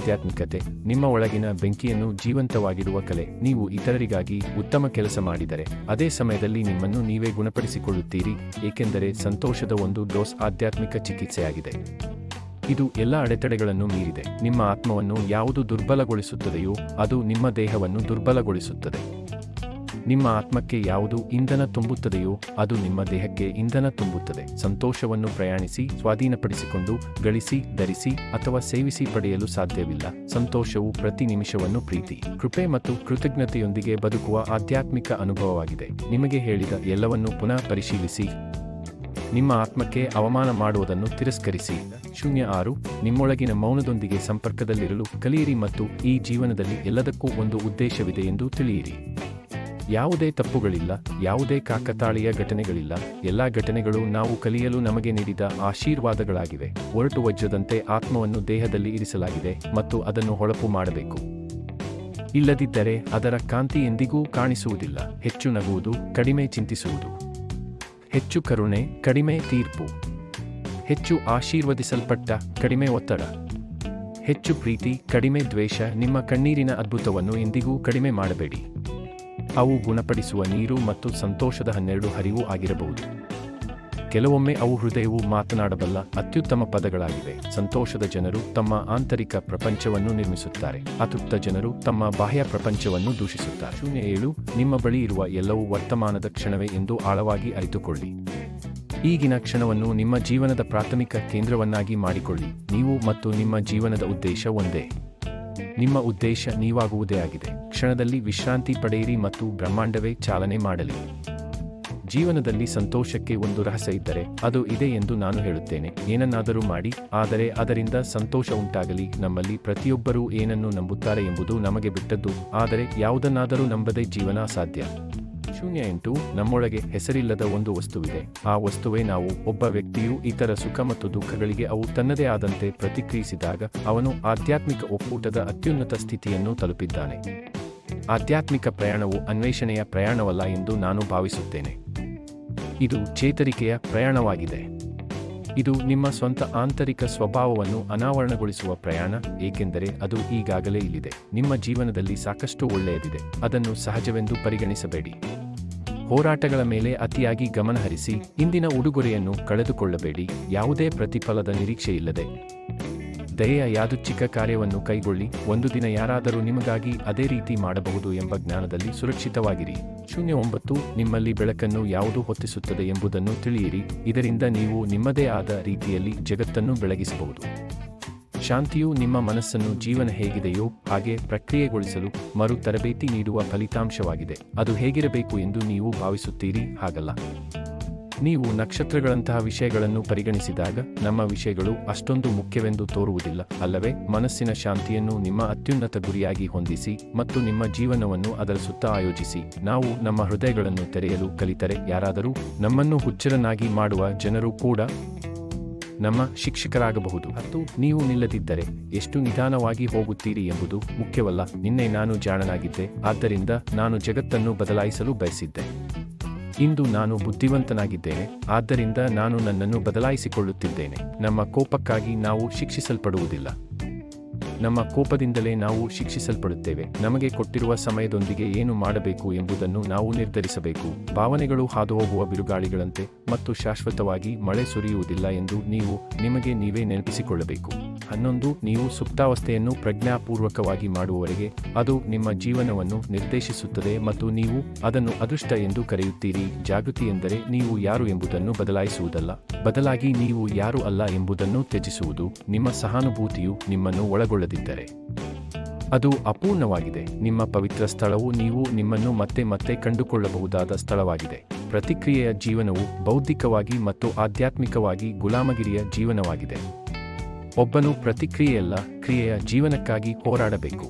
ಆಧ್ಯಾತ್ಮಿಕತೆ ನಿಮ್ಮ ಒಳಗಿನ ಬೆಂಕಿಯನ್ನು ಜೀವಂತವಾಗಿಡುವ ಕಲೆ. ನೀವು ಇತರರಿಗಾಗಿ ಉತ್ತಮ ಕೆಲಸ ಮಾಡಿದರೆ ಅದೇ ಸಮಯದಲ್ಲಿ ನಿಮ್ಮನ್ನು ನೀವೇ ಗುಣಪಡಿಸಿಕೊಳ್ಳುತ್ತೀರಿ, ಏಕೆಂದರೆ ಸಂತೋಷದ ಒಂದು ಡೋಸ್ ಆಧ್ಯಾತ್ಮಿಕ ಚಿಕಿತ್ಸೆಯಾಗಿದೆ. ಇದು ಎಲ್ಲ ಅಡೆತಡೆಗಳನ್ನು ಮೀರಿದೆ. ನಿಮ್ಮ ಆತ್ಮವನ್ನು ಯಾವುದು ದುರ್ಬಲಗೊಳಿಸುತ್ತದೆಯೋ ಅದು ನಿಮ್ಮ ದೇಹವನ್ನು ದುರ್ಬಲಗೊಳಿಸುತ್ತದೆ. ನಿಮ್ಮ ಆತ್ಮಕ್ಕೆ ಯಾವುದು ಇಂಧನ ತುಂಬುತ್ತದೆಯೋ ಅದು ನಿಮ್ಮ ದೇಹಕ್ಕೆ ಇಂಧನ ತುಂಬುತ್ತದೆ. ಸಂತೋಷವನ್ನು ಪ್ರಯಾಣಿಸಿ, ಸ್ವಾಧೀನಪಡಿಸಿಕೊಂಡು, ಗಳಿಸಿ, ಧರಿಸಿ ಅಥವಾ ಸೇವಿಸಿ ಪಡೆಯಲು ಸಾಧ್ಯವಿಲ್ಲ. ಸಂತೋಷವು ಪ್ರತಿ ನಿಮಿಷವನ್ನು ಪ್ರೀತಿ, ಕೃಪೆ ಮತ್ತು ಕೃತಜ್ಞತೆಯೊಂದಿಗೆ ಬದುಕುವ ಆಧ್ಯಾತ್ಮಿಕ ಅನುಭವವಾಗಿದೆ. ನಿಮಗೆ ಹೇಳಿದ ಎಲ್ಲವನ್ನೂ ಪುನಃ ಪರಿಶೀಲಿಸಿ. ನಿಮ್ಮ ಆತ್ಮಕ್ಕೆ ಅವಮಾನ ಮಾಡುವುದನ್ನು ತಿರಸ್ಕರಿಸಿ. 06 ನಿಮ್ಮೊಳಗಿನ ಮೌನದೊಂದಿಗೆ ಸಂಪರ್ಕದಲ್ಲಿರಲು ಕಲಿಯಿರಿ ಮತ್ತು ಈ ಜೀವನದಲ್ಲಿ ಎಲ್ಲದಕ್ಕೂ ಒಂದು ಉದ್ದೇಶವಿದೆ ಎಂದು ತಿಳಿಯಿರಿ. ಯಾವುದೇ ತಪ್ಪುಗಳಿಲ್ಲ, ಯಾವುದೇ ಕಾಕತಾಳೀಯ ಘಟನೆಗಳಿಲ್ಲ. ಎಲ್ಲಾ ಘಟನೆಗಳು ನಾವು ಕಲಿಯಲು ನಮಗೆ ನೀಡಿದ ಆಶೀರ್ವಾದಗಳಾಗಿವೆ. ಒರಟು ವಜ್ರದಂತೆ ಆತ್ಮವನ್ನು ದೇಹದಲ್ಲಿ ಇರಿಸಲಾಗಿದೆ ಮತ್ತು ಅದನ್ನು ಹೊಳಪು ಮಾಡಬೇಕು. ಇಲ್ಲದಿದ್ದರೆ ಅದರ ಕಾಂತಿ ಎಂದಿಗೂ ಕಾಣಿಸುವುದಿಲ್ಲ. ಹೆಚ್ಚು ನಗುವುದು, ಕಡಿಮೆ ಚಿಂತಿಸುವುದು. ಹೆಚ್ಚು ಕರುಣೆ, ಕಡಿಮೆ ತೀರ್ಪು. ಹೆಚ್ಚು ಆಶೀರ್ವದಿಸಲ್ಪಟ್ಟ, ಕಡಿಮೆ ಒತ್ತಡ. ಹೆಚ್ಚು ಪ್ರೀತಿ, ಕಡಿಮೆ ದ್ವೇಷ. ನಿಮ್ಮ ಕಣ್ಣೀರಿನ ಅದ್ಭುತವನ್ನು ಎಂದಿಗೂ ಕಡಿಮೆ ಮಾಡಬೇಡಿ. ಅವು ಗುಣಪಡಿಸುವ ನೀರು ಮತ್ತು ಸಂತೋಷದ 12 ಹರಿವು ಆಗಿರಬಹುದು. ಕೆಲವೊಮ್ಮೆ ಅವು ಹೃದಯವು ಮಾತನಾಡಬಲ್ಲ ಅತ್ಯುತ್ತಮ ಪದಗಳಾಗಿವೆ. ಸಂತೋಷದ ಜನರು ತಮ್ಮ ಆಂತರಿಕ ಪ್ರಪಂಚವನ್ನು ನಿರ್ಮಿಸುತ್ತಾರೆ. ಅತೃಪ್ತ ಜನರು ತಮ್ಮ ಬಾಹ್ಯ ಪ್ರಪಂಚವನ್ನು ದೂಷಿಸುತ್ತಾರೆ. 07 ನಿಮ್ಮ ಬಳಿ ಇರುವ ಎಲ್ಲವೂ ವರ್ತಮಾನದ ಕ್ಷಣವೇ ಎಂದು ಆಳವಾಗಿ ಅರಿತುಕೊಳ್ಳಿ. ಈಗಿನ ಕ್ಷಣವನ್ನು ನಿಮ್ಮ ಜೀವನದ ಪ್ರಾಥಮಿಕ ಕೇಂದ್ರವನ್ನಾಗಿ ಮಾಡಿಕೊಳ್ಳಿ. ನೀವು ಮತ್ತು ನಿಮ್ಮ ಜೀವನದ ಉದ್ದೇಶ ಒಂದೇ. ನಿಮ್ಮ ಉದ್ದೇಶ ನೀವಾಗುವುದೇ ಆಗಿದೆ. ಕ್ಷಣದಲ್ಲಿ ವಿಶ್ರಾಂತಿ ಪಡೆಯಿರಿ ಮತ್ತು ಬ್ರಹ್ಮಾಂಡವೇ ಚಾಲನೆ ಮಾಡಲಿ. ಜೀವನದಲ್ಲಿ ಸಂತೋಷಕ್ಕೆ ಒಂದು ರಹಸ್ಯ ಇದ್ದರೆ ಅದು ಇದೆ ಎಂದು ನಾನು ಹೇಳುತ್ತೇನೆ. ಏನನ್ನಾದರೂ ಮಾಡಿ, ಆದರೆ ಅದರಿಂದ ಸಂತೋಷ ಉಂಟಾಗಲಿ. ನಮ್ಮಲ್ಲಿ ಪ್ರತಿಯೊಬ್ಬರೂ ಏನನ್ನು ನಂಬುತ್ತಾರೆ ಎಂಬುದು ನಮಗೆ ಬಿಟ್ಟದ್ದು, ಆದರೆ ಯಾವುದನ್ನಾದರೂ ನಂಬದೆ ಜೀವನ ಅಸಾಧ್ಯ. 08 ನಮ್ಮೊಳಗೆ ಹೆಸರಿಲ್ಲದ ಒಂದು ವಸ್ತುವಿದೆ. ಆ ವಸ್ತುವೇ ನಾವು. ಒಬ್ಬ ವ್ಯಕ್ತಿಯು ಇತರ ಸುಖ ಮತ್ತು ದುಃಖಗಳಿಗೆ ಅವು ತನ್ನದೇ ಆದಂತೆ ಪ್ರತಿಕ್ರಿಯಿಸಿದಾಗ ಅವನು ಆಧ್ಯಾತ್ಮಿಕ ಒಕ್ಕೂಟದ ಅತ್ಯುನ್ನತ ಸ್ಥಿತಿಯನ್ನು ತಲುಪಿದ್ದಾನೆ. ಆಧ್ಯಾತ್ಮಿಕ ಪ್ರಯಾಣವು ಅನ್ವೇಷಣೆಯ ಪ್ರಯಾಣವಲ್ಲ ಎಂದು ನಾನು ಭಾವಿಸುತ್ತೇನೆ. ಇದು ಚೇತರಿಕೆಯ ಪ್ರಯಾಣವಾಗಿದೆ. ಇದು ನಿಮ್ಮ ಸ್ವಂತ ಆಂತರಿಕ ಸ್ವಭಾವವನ್ನು ಅನಾವರಣಗೊಳಿಸುವ ಪ್ರಯಾಣ, ಏಕೆಂದರೆ ಅದು ಈಗಾಗಲೇ ಇಲ್ಲಿದೆ. ನಿಮ್ಮ ಜೀವನದಲ್ಲಿ ಸಾಕಷ್ಟು ಒಳ್ಳೆಯದಿದೆ. ಅದನ್ನು ಸಹಜವೆಂದು ಪರಿಗಣಿಸಬೇಡಿ. ಹೋರಾಟಗಳ ಮೇಲೆ ಅತಿಯಾಗಿ ಗಮನಹರಿಸಿ. ಇಂದಿನ ಉಡುಗೊರೆಯನ್ನು ಕಳೆದುಕೊಳ್ಳಬೇಡಿ. ಯಾವುದೇ ಪ್ರತಿಫಲದ ನಿರೀಕ್ಷೆಯಿಲ್ಲದೆ ದಯೆಯ ಯಾದೃಚ್ಛಿಕ ಕಾರ್ಯವನ್ನು ಕೈಗೊಳ್ಳಿ. ಒಂದು ದಿನ ಯಾರಾದರೂ ನಿಮಗಾಗಿ ಅದೇ ರೀತಿ ಮಾಡಬಹುದು ಎಂಬ ಜ್ಞಾನದಲ್ಲಿ ಸುರಕ್ಷಿತವಾಗಿರಿ. 09 ನಿಮ್ಮಲ್ಲಿ ಬೆಳಕನ್ನು ಯಾವುದು ಹೊತ್ತಿಸುತ್ತದೆ ಎಂಬುದನ್ನು ತಿಳಿಯಿರಿ. ಇದರಿಂದ ನೀವು ನಿಮ್ಮದೇ ಆದ ರೀತಿಯಲ್ಲಿ ಜಗತ್ತನ್ನು ಬೆಳಗಿಸಬಹುದು. ಶಾಂತಿಯು ನಿಮ್ಮ ಮನಸ್ಸನ್ನು ಜೀವನ ಹೇಗಿದೆಯೋ ಹಾಗೆ ಪ್ರಕ್ರಿಯೆಗೊಳಿಸಲು ಮರು ತರಬೇತಿ ನೀಡುವ ಫಲಿತಾಂಶವಾಗಿದೆ. ಅದು ಹೇಗಿರಬೇಕು ಎಂದು ನೀವು ಭಾವಿಸುತ್ತೀರಿ, ಹಾಗಲ್ಲ. ನೀವು ನಕ್ಷತ್ರಗಳಂತಹ ವಿಷಯಗಳನ್ನು ಪರಿಗಣಿಸಿದಾಗ ನಮ್ಮ ವಿಷಯಗಳು ಅಷ್ಟೊಂದು ಮುಖ್ಯವೆಂದು ತೋರುವುದಿಲ್ಲ, ಅಲ್ಲವೇ? ಮನಸ್ಸಿನ ಶಾಂತಿಯನ್ನು ನಿಮ್ಮ ಅತ್ಯುನ್ನತ ಗುರಿಯಾಗಿ ಹೊಂದಿಸಿ ಮತ್ತು ನಿಮ್ಮ ಜೀವನವನ್ನು ಅದರ ಸುತ್ತ ಆಯೋಜಿಸಿ. ನಾವು ನಮ್ಮ ಹೃದಯಗಳನ್ನು ತೆರೆಯಲು ಕಲಿತರೆ ಯಾರಾದರೂ ನಮ್ಮನ್ನು ಹುಚ್ಚರನ್ನಾಗಿ ಮಾಡುವ ಜನರು ಕೂಡ ನಮ್ಮ ಶಿಕ್ಷಕರಾಗಬಹುದು. 10 ನೀವು ನಿಲ್ಲದಿದ್ದರೆ ಎಷ್ಟು ನಿಧಾನವಾಗಿ ಹೋಗುತ್ತೀರಿ ಎಂಬುದು ಮುಖ್ಯವಲ್ಲ. ನಿನ್ನೆ ನಾನು ಜಾಣನಾಗಿದ್ದೆ, ಆದ್ದರಿಂದ ನಾನು ಜಗತ್ತನ್ನು ಬದಲಾಯಿಸಲು ಬಯಸಿದ್ದೆ. ಇಂದು ನಾನು ಬುದ್ಧಿವಂತನಾಗಿದ್ದೇನೆ, ಆದ್ದರಿಂದ ನಾನು ನನ್ನನ್ನು ಬದಲಾಯಿಸಿಕೊಳ್ಳುತ್ತಿದ್ದೇನೆ. ನಮ್ಮ ಕೋಪಕ್ಕಾಗಿ ನಾವು ಶಿಕ್ಷಿಸಲ್ಪಡುವುದಿಲ್ಲ. ನಮ್ಮ ಕೋಪದಿಂದಲೇ ನಾವು ಶಿಕ್ಷಿಸಲ್ಪಡುತ್ತೇವೆ. ನಮಗೆ ಕೊಟ್ಟಿರುವ ಸಮಯದೊಂದಿಗೆ ಏನು ಮಾಡಬೇಕು ಎಂಬುದನ್ನು ನಾವು ನಿರ್ಧರಿಸಬೇಕು. ಭಾವನೆಗಳು ಹಾದುಹೋಗುವ ಬಿರುಗಾಳಿಗಳಂತೆ ಮತ್ತು ಶಾಶ್ವತವಾಗಿ ಮಳೆ ಸುರಿಯುವುದಿಲ್ಲ ಎಂದು ನೀವು ನಿಮಗೆ ನೀವೇ ನೆನಪಿಸಿಕೊಳ್ಳಬೇಕು. 11 ನೀವು ಸುಪ್ತಾವಸ್ಥೆಯನ್ನು ಪ್ರಜ್ಞಾಪೂರ್ವಕವಾಗಿ ಮಾಡುವವರೆಗೆ ಅದು ನಿಮ್ಮ ಜೀವನವನ್ನು ನಿರ್ದೇಶಿಸುತ್ತದೆ ಮತ್ತು ನೀವು ಅದನ್ನು ಅದೃಷ್ಟ ಎಂದು ಕರೆಯುತ್ತೀರಿ. ಜಾಗೃತಿ ಎಂದರೆ ನೀವು ಯಾರು ಎಂಬುದನ್ನು ಬದಲಾಯಿಸುವುದಲ್ಲ, ಬದಲಾಗಿ ನೀವು ಯಾರು ಅಲ್ಲ ಎಂಬುದನ್ನು ತ್ಯಜಿಸುವುದು. ನಿಮ್ಮ ಸಹಾನುಭೂತಿಯು ನಿಮ್ಮನ್ನು ಒಳಗೊಳ್ಳದಿದ್ದರೆ ಅದು ಅಪೂರ್ಣವಾಗಿದೆ. ನಿಮ್ಮ ಪವಿತ್ರ ಸ್ಥಳವು ನೀವು ನಿಮ್ಮನ್ನು ಮತ್ತೆ ಮತ್ತೆ ಕಂಡುಕೊಳ್ಳಬಹುದಾದ ಸ್ಥಳವಾಗಿದೆ. ಪ್ರತಿಕ್ರಿಯೆಯ ಜೀವನವು ಬೌದ್ಧಿಕವಾಗಿ ಮತ್ತು ಆಧ್ಯಾತ್ಮಿಕವಾಗಿ ಗುಲಾಮಗಿರಿಯ ಜೀವನವಾಗಿದೆ. ಒಬ್ಬನು ಪ್ರತಿಕ್ರಿಯೆಯಲ್ಲ, ಕ್ರಿಯೆಯ ಜೀವನಕ್ಕಾಗಿ ಹೋರಾಡಬೇಕು.